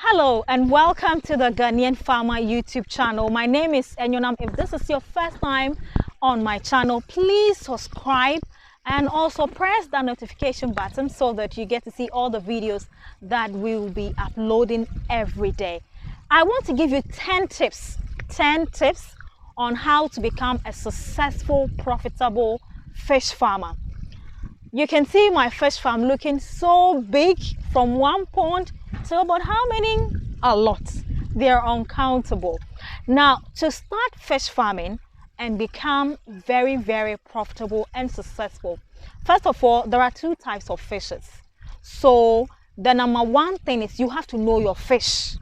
Hello and welcome to the Ghanaian Farmer YouTube channel. My name is Enyonam. If this is your first time on my channel, please subscribe and also press that notification button so that you get to see all the videos that we will be uploading every day. I want to give you 10 tips on how to become a successful, profitable fish farmer. You can see my fish farm looking so big, from one pond to about how many? A lot. They are uncountable. Now, to start fish farming and become very, very profitable and successful, first of all, there are two types of fishes. So the number one thing is you have to know your fish.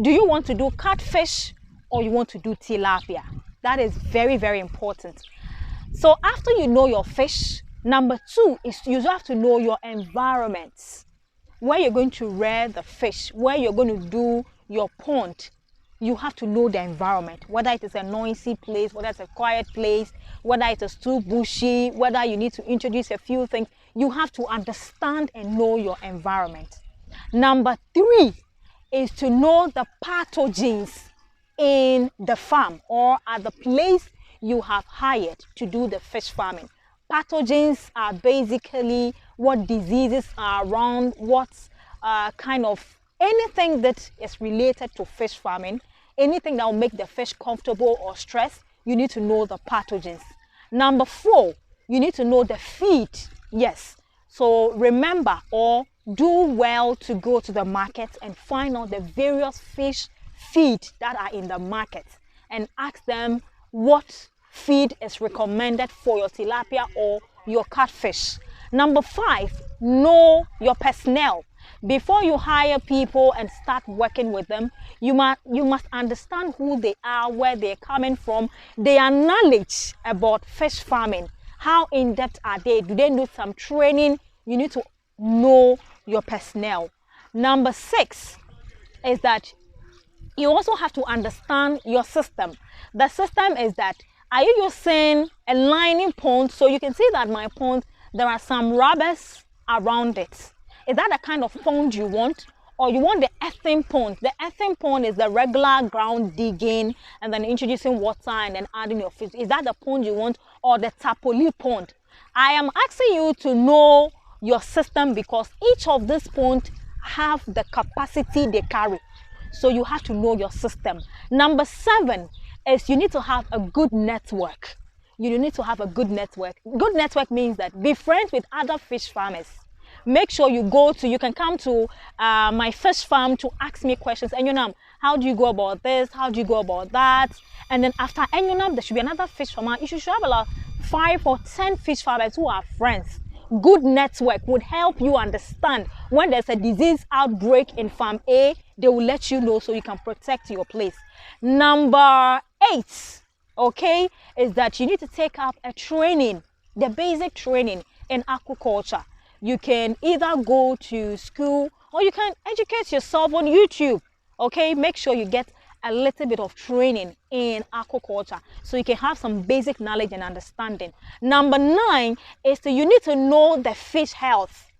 Do you want to do catfish or you want to do tilapia? That is very, very important. So after you know your fish, number two is you have to know your environment, where you're going to rear the fish, where you're going to do your pond. You have to know the environment, whether it is a noisy place, whether it's a quiet place, whether it is too bushy, whether you need to introduce a few things. You have to understand and know your environment. Number three is to know the pathogens in the farm or at the place you have hired to do the fish farming. Pathogens are basically what diseases are around, what kind of anything that is related to fish farming, anything that will make the fish comfortable or stressed. You need to know the pathogens. Number four, you need to know the feed. Yes, so remember or do well to go to the market and find out the various fish feed that are in the market and ask them what feed is recommended for your tilapia or your catfish. Number five, know your personnel. Before you hire people and start working with them, you must understand who they are, where they're coming from, their knowledge about fish farming. How in-depth are they? Do they need some training? You need to know your personnel. Number six is that you also have to understand your system. The system is that, are you using a lining pond? So you can see that my pond, there are some rubbers around it. Is that the kind of pond you want? Or you want the earthen pond? The earthen pond is the regular ground digging and then introducing water and then adding your fish. Is that the pond you want? Or the tapoli pond? I am asking you to know your system because each of these ponds have the capacity they carry. So you have to know your system. Number seven is you need to have a good network. You need to have a good network. Good network means that be friends with other fish farmers. Make sure you can come to my fish farm to ask me questions. Enyonam, how do you go about this? How do you go about that? And then after Enyonam, there should be another fish farmer. You should have about 5 or 10 fish farmers who are friends. Good network would help you understand when there's a disease outbreak in farm A, they will let you know so you can protect your place. Number 8, okay, is that you need to take up a training, the basic training in aquaculture. You can either go to school or you can educate yourself on YouTube. Okay, make sure you get a little bit of training in aquaculture so you can have some basic knowledge and understanding. Number 9 is that you need to know the fish health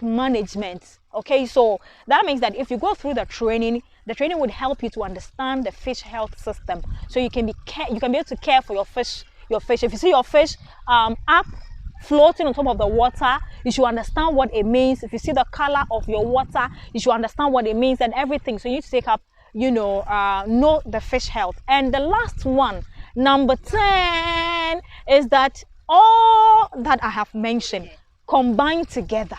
management. Okay, so that means that if you go through the training would help you to understand the fish health system, so you can be able to care for your fish. If you see your fish up floating on top of the water, you should understand what it means. If you see the color of your water, you should understand what it means and everything. So you need to take up, know the fish health. And the last one, number 10, is that all that I have mentioned combined together.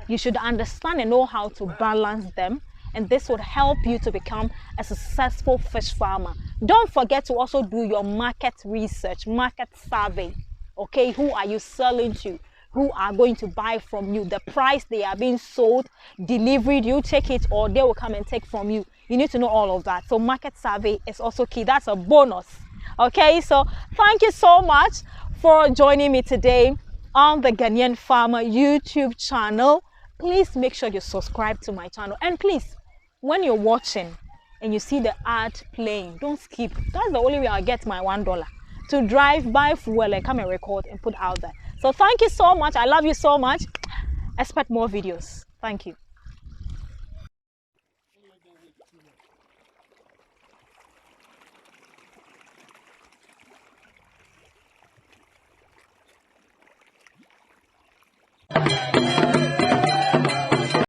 You should understand and know how to balance them, and this would help you to become a successful fish farmer. Don't forget to also do your market research, market survey. Okay, who are you selling to? Who are going to buy from you? The price they are being sold, delivery, do you take it or they will come and take from you? You need to know all of that. So market survey is also key. That's a bonus. Okay, so thank you so much for joining me today on the Ghanaian Farmer YouTube channel. Please make sure you subscribe to my channel, and please, when you're watching and you see the ad playing, don't skip. That's the only way I'll get my $1 to drive, buy fuel and come and record and put out there. So thank you so much. I love you so much. Expect more videos. Thank you. too much.